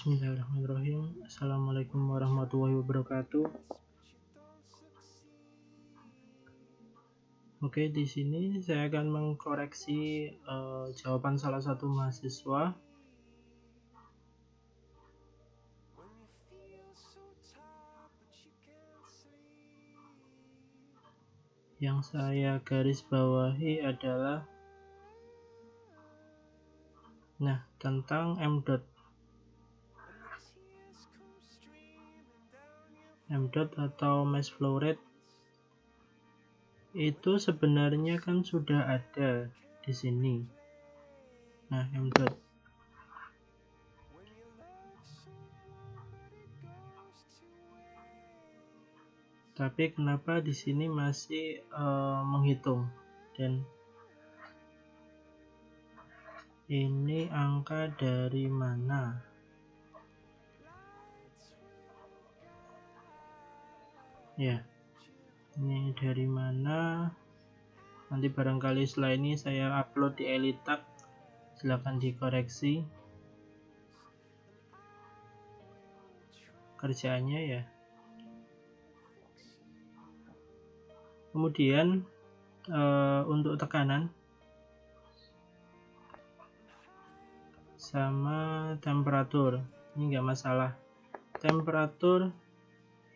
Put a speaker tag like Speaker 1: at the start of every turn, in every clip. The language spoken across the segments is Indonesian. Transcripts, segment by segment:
Speaker 1: Bismillahirrahmanirrahim. Assalamualaikum warahmatullahi wabarakatuh. Oke, di sini saya akan mengkoreksi jawaban salah satu mahasiswa yang saya garis bawahi adalah tentang M dot atau mass flow rate itu sebenarnya kan sudah ada di sini. M dot. Tapi kenapa di sini masih menghitung, dan ini angka dari mana? Ya, ini dari mana? Nanti barangkali setelah ini saya upload di Elitak, silahkan dikoreksi kerjaannya ya. Kemudian untuk tekanan sama temperatur ini enggak masalah. Temperatur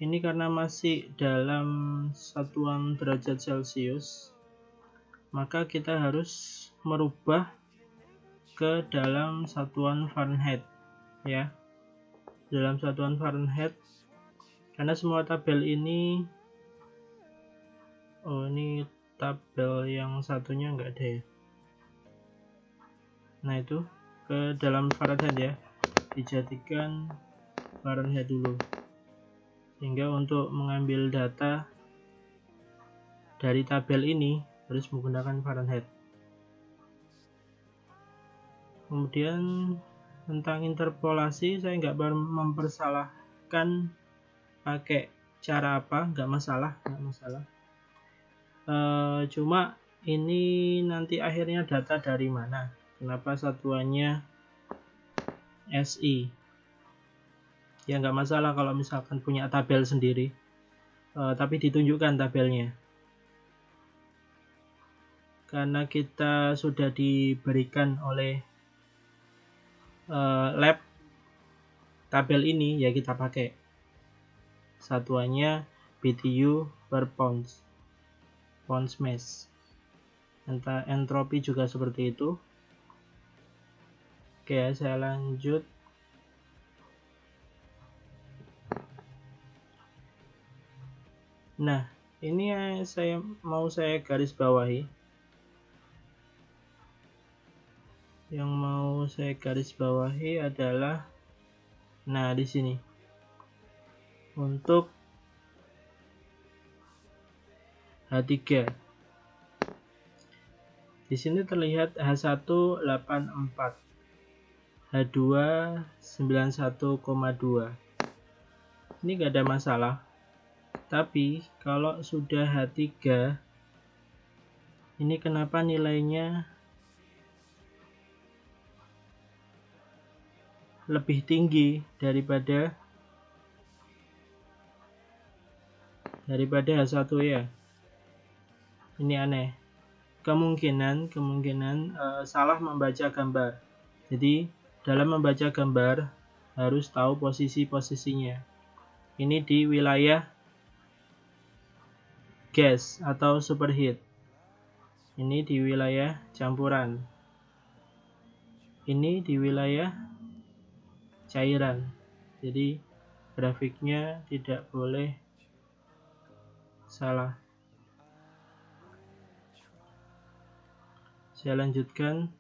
Speaker 1: ini karena masih dalam satuan derajat Celcius, maka kita harus merubah ke dalam satuan Fahrenheit ya, dalam satuan Fahrenheit, karena semua tabel ini ini tabel yang satunya enggak ada ya. Nah, itu ke dalam Fahrenheit ya, dijadikan Fahrenheit dulu, sehingga untuk mengambil data dari tabel ini harus menggunakan Fahrenheit. Kemudian tentang interpolasi, saya nggak mempersalahkan pakai cara apa, nggak masalah. Cuma ini nanti akhirnya data dari mana, kenapa satuannya SI ya, nggak masalah kalau misalkan punya tabel sendiri, tapi ditunjukkan tabelnya, karena kita sudah diberikan oleh lab tabel ini ya, kita pakai satuannya BTU per pounds mass. Entropi juga seperti itu. Oke, saya lanjut. Nah, ini saya garis bawahi. Yang mau saya garis bawahi adalah di sini. Untuk H3. Di sini terlihat H1 84, H2 91,2. Ini enggak ada masalah. Tapi kalau sudah H3, ini kenapa nilainya lebih tinggi daripada H1 ya? Ini aneh. Kemungkinan salah membaca gambar. Jadi dalam membaca gambar harus tahu posisinya. Ini di wilayah gas atau superheat. Ini di wilayah campuran. Ini di wilayah cairan. Jadi grafiknya tidak boleh salah. Saya lanjutkan.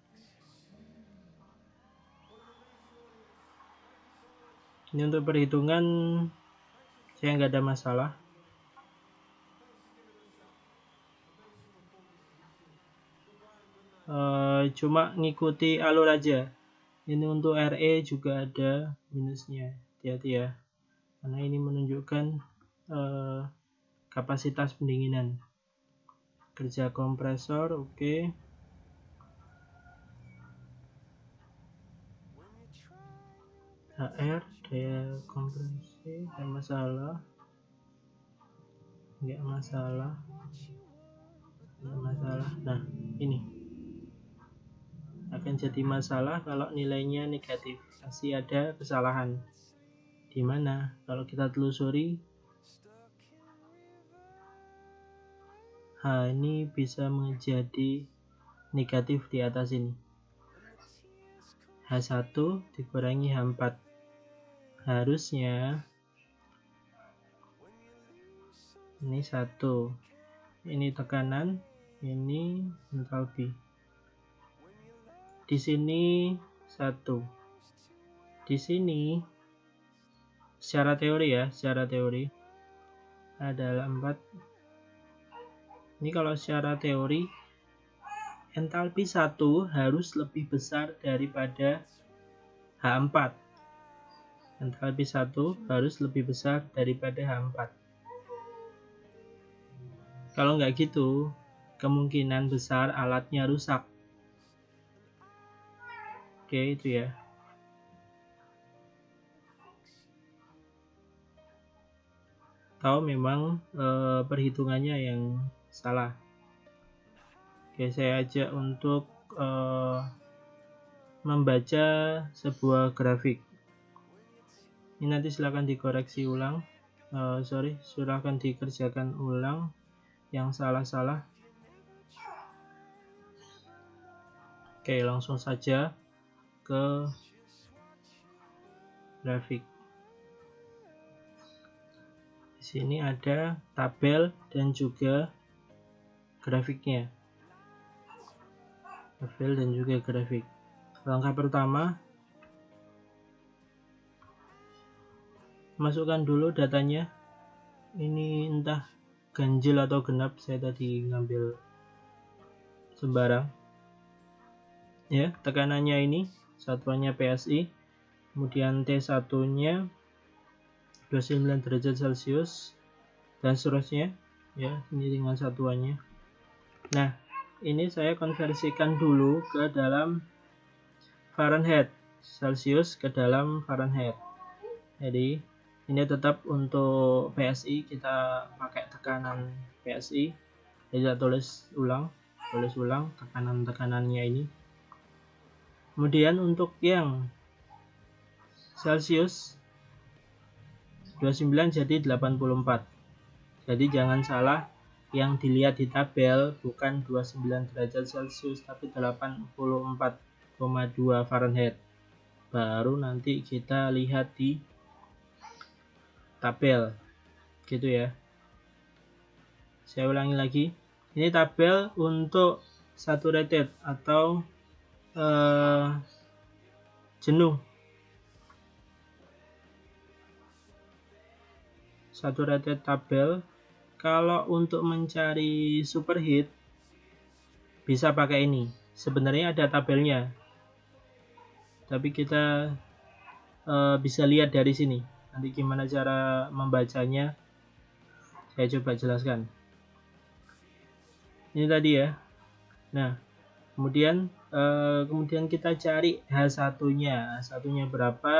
Speaker 1: Ini untuk perhitungan saya nggak ada masalah. Cuma ngikuti alur aja. Ini untuk RE juga ada minusnya, hati-hati ya, karena ini menunjukkan kapasitas pendinginan. Kerja kompresor, oke. HR daya kompresi nggak masalah, nah ini akan jadi masalah kalau nilainya negatif, pasti ada kesalahan. Di mana kalau kita telusuri H ini bisa menjadi negatif di atas ini. H1 dikurangi H4. Harusnya ini 1. Ini tekanan, ini entalpi. Di sini 1. Di sini secara teori adalah 4. Ini kalau secara teori entalpi 1 harus lebih besar daripada H4. Entalpi 1 harus lebih besar daripada H4. Kalau nggak gitu, kemungkinan besar alatnya rusak. Oke, itu ya. Tahu memang perhitungannya yang salah. Oke, saya ajak untuk membaca sebuah grafik. Ini nanti silakan dikoreksi ulang. Silakan dikerjakan ulang yang salah-salah. Oke, langsung saja ke grafik. Di sini ada tabel dan juga grafiknya. Tabel dan juga grafik. Langkah pertama, masukkan dulu datanya. Ini entah ganjil atau genap, saya tadi ngambil sembarang. Ya, tekanannya ini satuannya PSI, kemudian T1-nya 29 derajat Celcius dan seterusnya. Ya, ini dengan satuannya. Nah, ini saya konversikan dulu ke dalam Fahrenheit, Celcius ke dalam Fahrenheit. Jadi ini tetap untuk PSI kita pakai tekanan PSI. Jadi tulis ulang tekanan-tekanannya ini. Kemudian untuk yang Celcius 29 jadi 84. Jadi jangan salah, yang dilihat di tabel bukan 29 derajat Celcius tapi 84,2 Fahrenheit. Baru nanti kita lihat di tabel. Gitu ya. Saya ulangi lagi. Ini tabel untuk saturated atau jenuh. Saturated tabel. Kalau untuk mencari superheat bisa pakai ini. Sebenarnya ada tabelnya, tapi kita bisa lihat dari sini. Nanti gimana cara membacanya, saya coba jelaskan. Ini tadi ya. Nah, kemudian kita cari H1-nya. H1-nya berapa,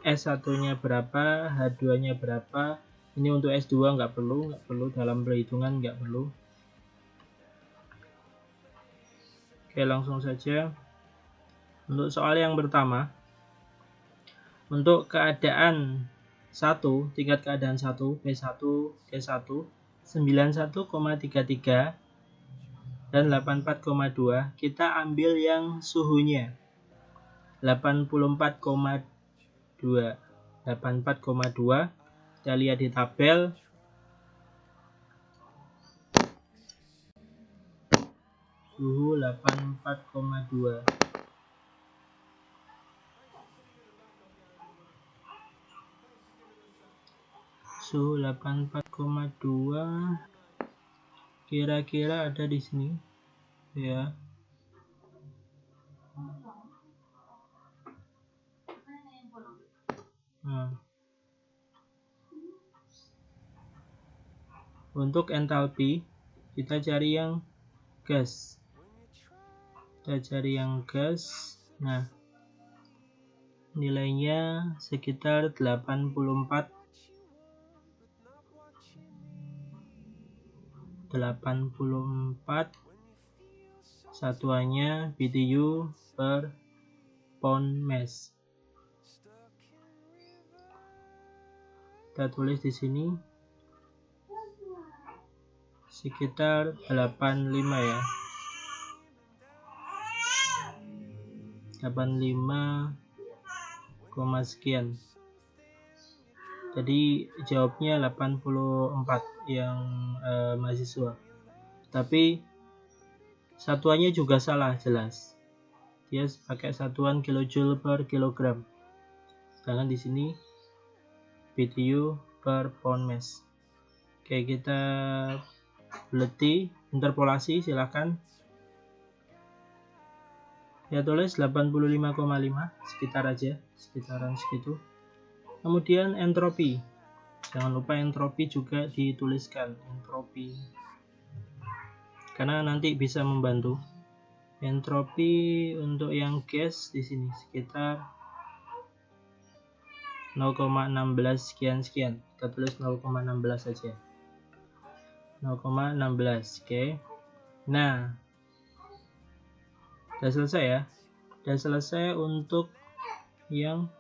Speaker 1: S1-nya berapa, H2-nya berapa. Ini untuk S2 nggak perlu dalam perhitungan, nggak perlu. Oke, langsung saja untuk soal yang pertama. Untuk keadaan 1, tingkat keadaan 1, P1, T1 91,33 dan 84,2, kita ambil yang suhunya 84,2. Kita lihat di tabel. Suhu 84,2. Suhu 84,2 kira-kira ada di sini ya. Untuk entalpi kita cari yang gas. Nah, nilainya sekitar 84, satuannya BTU per pound mass. Kita tulis di sini sekitar 85 ya. 85, sekian. Jadi jawabnya 84 yang mahasiswa. Tapi satuannya juga salah jelas. Dia pakai satuan kilojoule per kilogram. Sedangkan di sini BTU per pound mass. Oke, kita beleti, interpolasi silahkan. Ya tulis 85,5 sekitar aja, sekitaran segitu. Kemudian entropi, jangan lupa entropi juga dituliskan, entropi, karena nanti bisa membantu. Entropi untuk yang gas di sini sekitar 0,16 sekian. Kita tulis 0,16 saja. 0,16, oke. Nah, udah selesai ya. Udah selesai untuk yang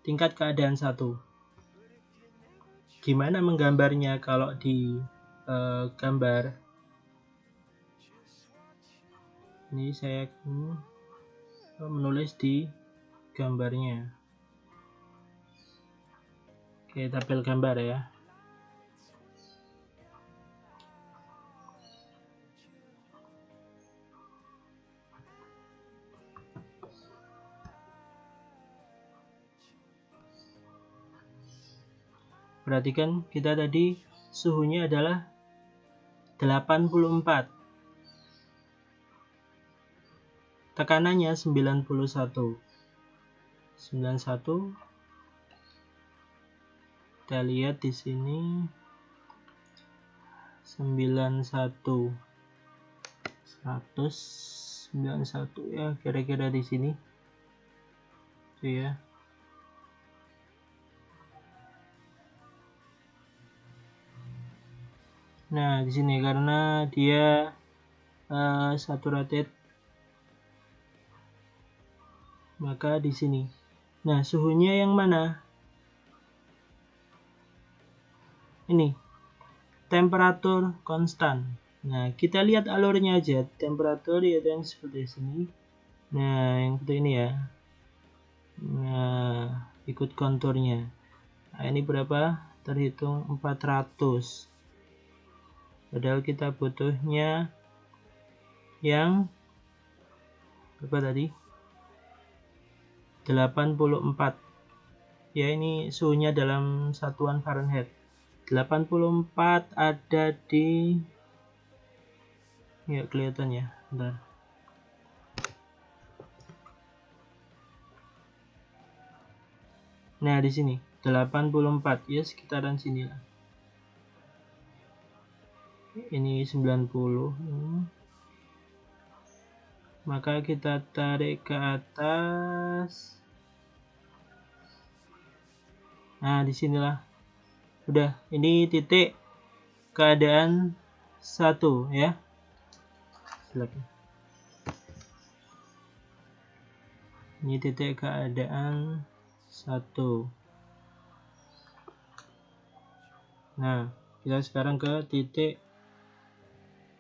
Speaker 1: tingkat keadaan 1. Gimana menggambarnya kalau di gambar? Ini saya menulis di gambarnya. Oke, tabel gambar ya. Perhatikan, kita tadi suhunya adalah 84. Tekanannya 91. Kita lihat di sini 91. 191 ya, kira-kira di sini. Itu ya. Nah, di sini karena dia saturated, maka di sini. Nah, suhunya yang mana? Ini, temperatur konstan. Nah, kita lihat alurnya aja. Temperatur ya yang seperti sini. Nah, yang seperti ini ya. Nah, ikut konturnya. Nah, ini berapa? Terhitung 400. Padahal kita butuhnya yang berapa tadi? 84. Ya, ini suhunya dalam satuan Fahrenheit. 84 ada di, ya kelihatan ya, bentar. Nah, di sini 84 ya, sekitaran sini lah. Ini 90. Maka kita tarik ke atas. Nah, disinilah. Udah, ini titik keadaan 1 ya. Silakan. Ini titik keadaan 1. Nah, kita sekarang ke titik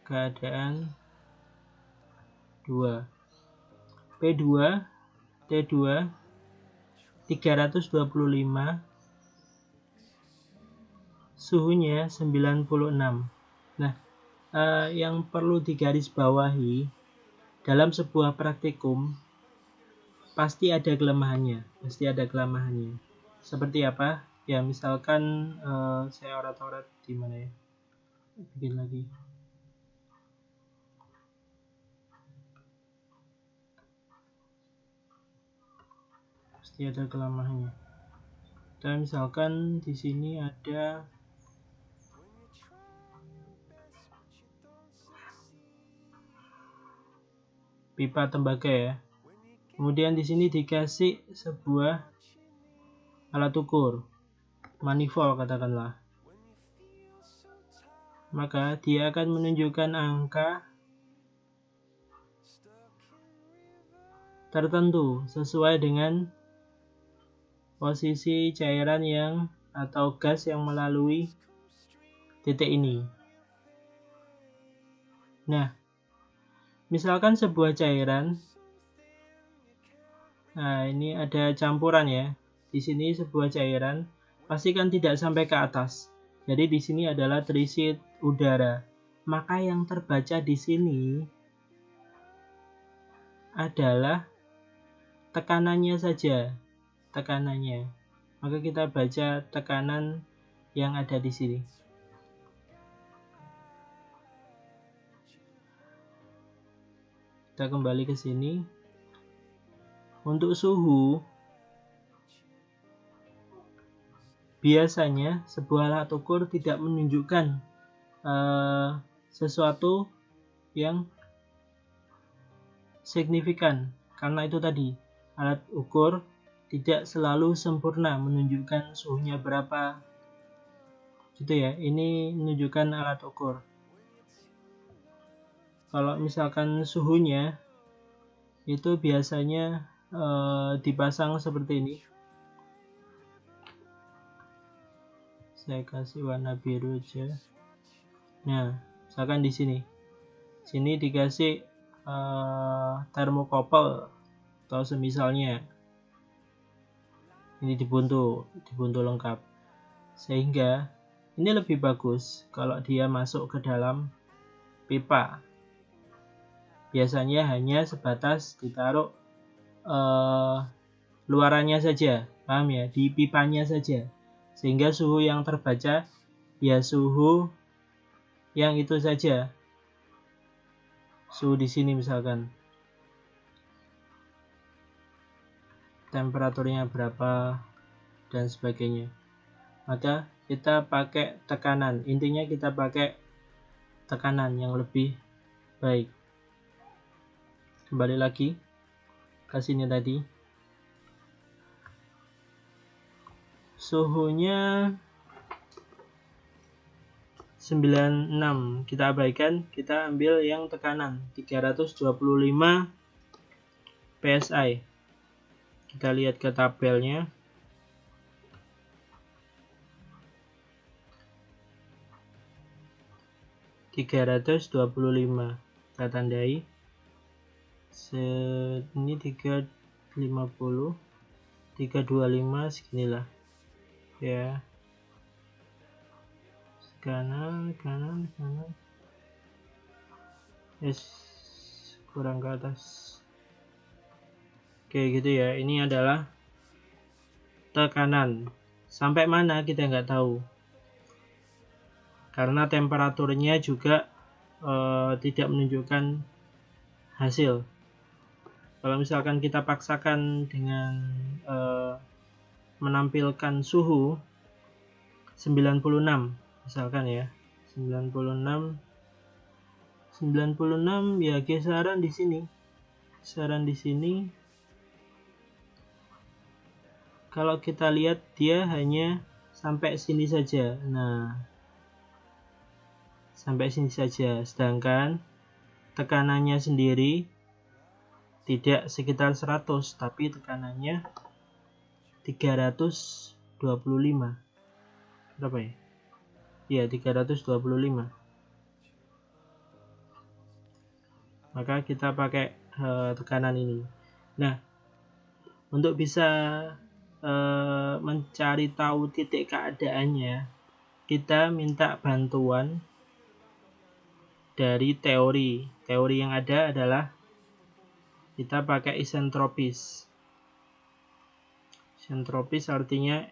Speaker 1: keadaan 2. P2, T2 325, suhunya 96. Nah, yang perlu digarisbawahi dalam sebuah praktikum pasti ada kelemahannya, Seperti apa? Ya, misalkan saya orat-orat di mana ya? Bikin lagi. Pasti ada kelemahannya. Dan misalkan di sini ada pipa tembaga ya. Kemudian di sini dikasih sebuah alat ukur, manifold katakanlah. Maka dia akan menunjukkan angka tertentu sesuai dengan posisi cairan yang atau gas yang melalui titik ini. Nah, misalkan sebuah cairan, nah ini ada campuran ya. Di sini sebuah cairan, pastikan tidak sampai ke atas. Jadi di sini adalah terisi udara. Maka yang terbaca di sini adalah tekanannya saja, tekanannya. Maka kita baca tekanan yang ada di sini. Kita kembali ke sini. Untuk suhu, biasanya sebuah alat ukur tidak menunjukkan sesuatu yang signifikan. Karena itu tadi, alat ukur tidak selalu sempurna menunjukkan suhunya berapa. Gitu ya, ini menunjukkan alat ukur. Kalau misalkan suhunya, itu biasanya dipasang seperti ini. Saya kasih warna biru aja. Nah, misalkan di sini. Sini dikasih termokouple atau semisalnya. Ini dibuntu lengkap. Sehingga ini lebih bagus kalau dia masuk ke dalam pipa. Biasanya hanya sebatas ditaruh luarannya saja, paham ya? Di pipanya saja. Sehingga suhu yang terbaca ya suhu yang itu saja. Suhu di sini misalkan. Temperaturnya berapa dan sebagainya. Maka kita pakai tekanan. Intinya kita pakai tekanan yang lebih baik. Kembali lagi ke sini tadi. Suhunya 96, kita abaikan, kita ambil yang tekanan 325 PSI. Kita lihat ke tabelnya. $325, kita tandai. Ini 350, 325 seginilah ya. Kanan. Yes, kurang ke atas. Oke gitu ya. Ini adalah tekanan. Sampai mana kita nggak tahu. Karena temperaturnya juga tidak menunjukkan hasil. Kalau misalkan kita paksakan dengan menampilkan suhu 96 misalkan ya, 96 ya, kisaran di sini. Kalau kita lihat dia hanya sampai sini saja. Nah, sampai sini saja, sedangkan tekanannya sendiri tidak sekitar 100, tapi tekanannya 325. Berapa ya? Ya, 325. Maka kita pakai tekanan ini. Nah, untuk bisa mencari tahu titik keadaannya, kita minta bantuan dari teori. Teori yang ada adalah kita pakai isentropis. Isentropis artinya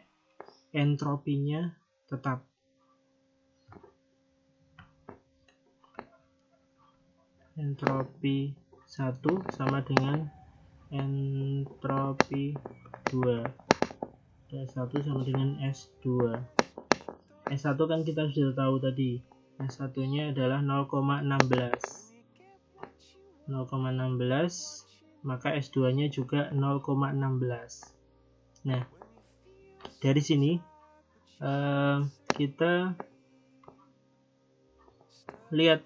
Speaker 1: entropinya tetap. Entropi 1 sama dengan entropi 2. S1 sama dengan S2. S1 kan kita sudah tahu tadi. S1 nya adalah 0,16. maka S2 nya juga 0,16. Nah, dari sini kita lihat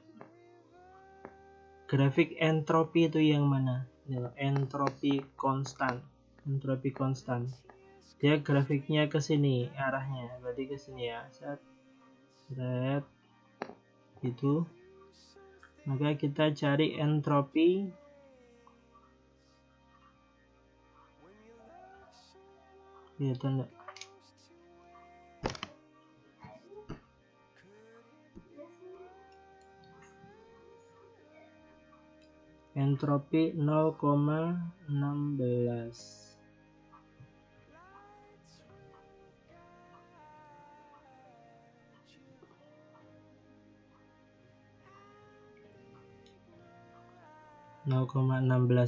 Speaker 1: grafik entropi itu yang mana. Entropi konstan. Dia grafiknya ke sini arahnya, berarti ke sini ya. Set itu. Maka kita cari entropi kelihatan enggak? Entropi 0,16.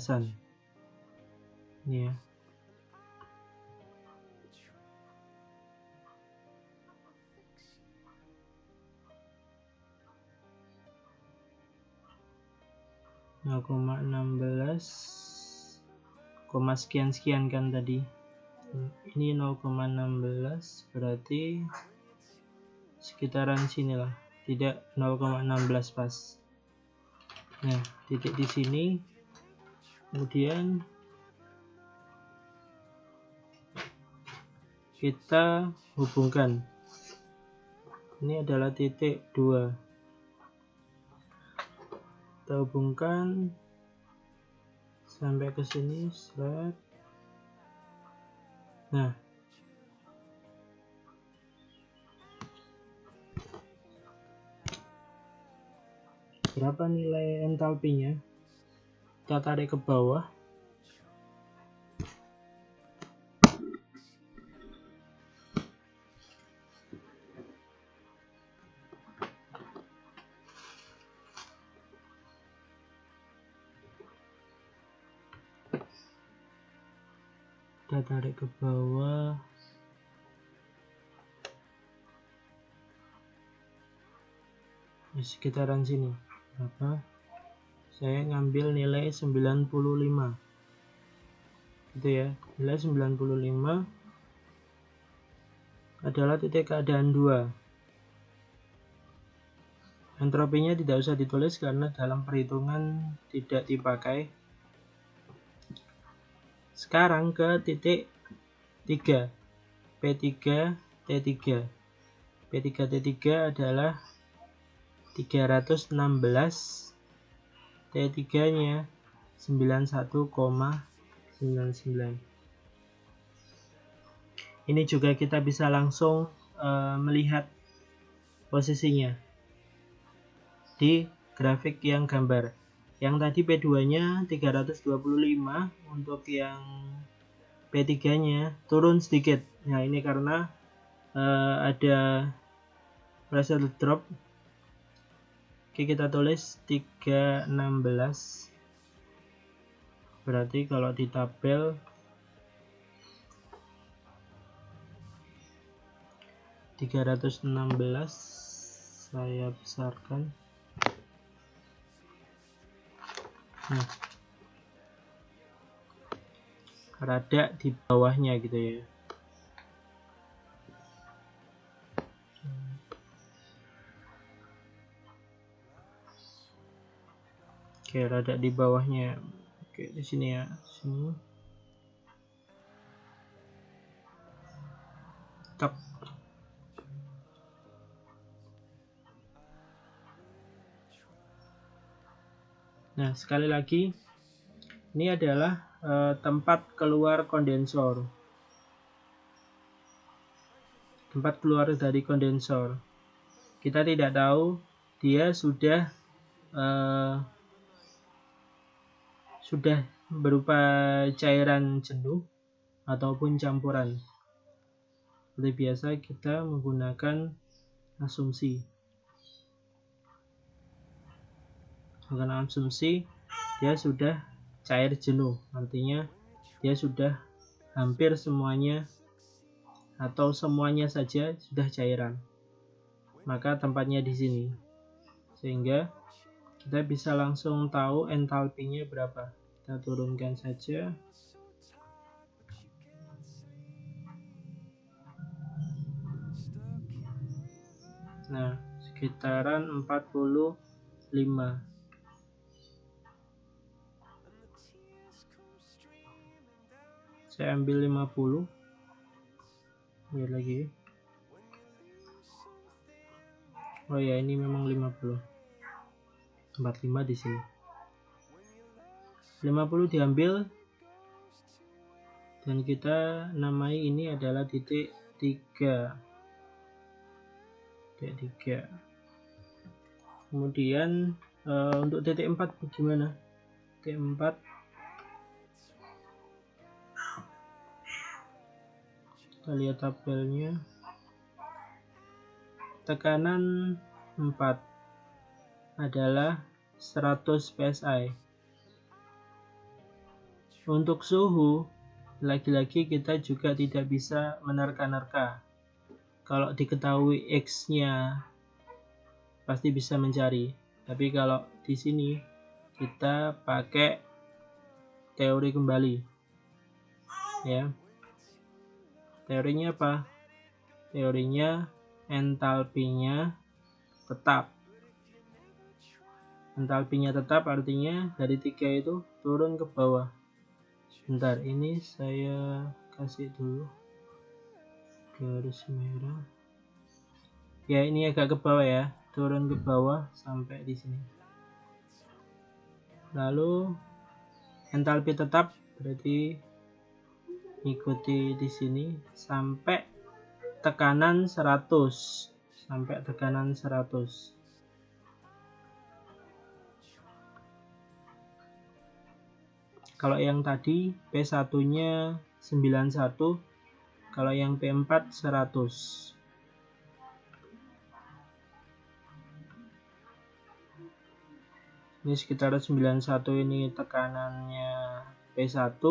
Speaker 1: an ini ya. Sekian kan tadi. Ini 0,16 berarti sekitaran sinilah, tidak 0,16 pas. Nah, titik di sini, kemudian kita hubungkan. Ini adalah titik 2. Kita hubungkan sampai ke sini, slide. Nah, berapa nilai entalpinya? Kita tarik ke bawah. Kita tarik ke bawah. Di sekitaran sini. Apa? Saya ngambil nilai 95. Gitu ya. Nilai 95 adalah titik keadaan 2. Entropinya tidak usah ditulis karena dalam perhitungan tidak dipakai. Sekarang ke titik 3, P3T3. P3T3 adalah 316, T3 nya 91,99. Ini juga kita bisa langsung melihat posisinya di grafik yang gambar. Yang tadi P2 nya 325, untuk yang P3 nya turun sedikit. Nah, ini karena ada pressure drop. Oke, kita tulis 316. Berarti kalau di tabel 316 saya besarkan. Nah, rada di bawahnya gitu ya. Oke, rada di bawahnya. Oke, di sini ya, sini. Top. Nah, sekali lagi, ini adalah tempat keluar kondensor. Tempat keluar dari kondensor. Kita tidak tahu dia sudah berupa cairan jenuh ataupun campuran. Seperti biasa kita menggunakan asumsi. Dengan asumsi dia sudah cair jenuh, artinya dia sudah hampir semuanya atau semuanya saja sudah cairan. Maka tempatnya di sini. Sehingga kita bisa langsung tahu entalpinya berapa. kita turunkan saja. Nah, sekitaran 45. Saya ambil 50. Lihat lagi. Oh ya, ini memang 50. 45 di sini. 50 diambil dan kita namai ini adalah titik 3. Titik 3. Kemudian untuk titik 4 bagaimana? Titik 4 kita lihat tabelnya. Tekanan 4 adalah 100 psi. Untuk suhu, lagi-lagi kita juga tidak bisa menerka-nerka. Kalau diketahui X-nya pasti bisa mencari. Tapi kalau di sini kita pakai teori kembali. Ya. Teorinya apa? Teorinya entalpinya tetap. Entalpinya tetap artinya dari 3 itu turun ke bawah. Bentar, ini saya kasih dulu garis merah. Ya, ini agak ke bawah ya, turun ke bawah sampai di sini. Lalu entalpi tetap berarti ikuti di sini sampai tekanan 100. Sampai tekanan 100. Kalau yang tadi P1-nya 91, kalau yang P4 100. Ini sekitar 91 ini tekanannya P1,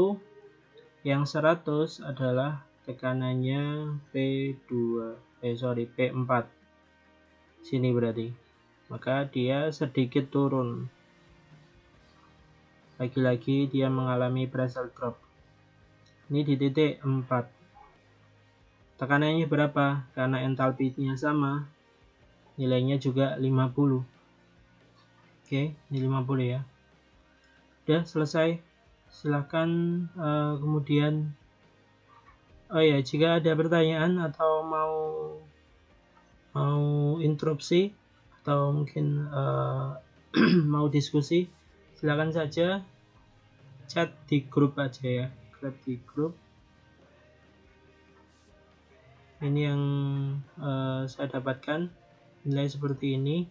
Speaker 1: yang 100 adalah tekanannya P4. Sini berarti. Maka dia sedikit turun. Lagi-lagi dia mengalami pressure drop. Ini di titik 4. Tekanannya berapa? Karena entalpinya sama, nilainya juga 50. Oke, ini 50 ya. Udah selesai. Silahkan kemudian jika ada pertanyaan atau mau interupsi atau mungkin mau diskusi, silakan saja chat di grup aja ya. Chat di grup. Ini yang saya dapatkan nilai seperti ini.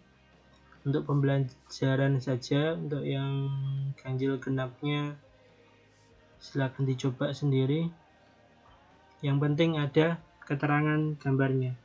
Speaker 1: Untuk pembelajaran saja, untuk yang ganjil genapnya silakan dicoba sendiri. Yang penting ada keterangan gambarnya.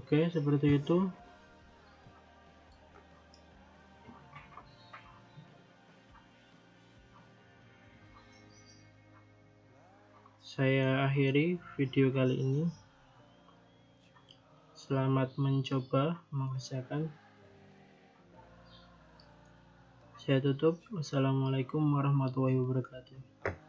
Speaker 1: Oke, seperti itu. Saya akhiri video kali ini. Selamat mencoba mengerjakan. Saya tutup. Wassalamualaikum warahmatullahi wabarakatuh.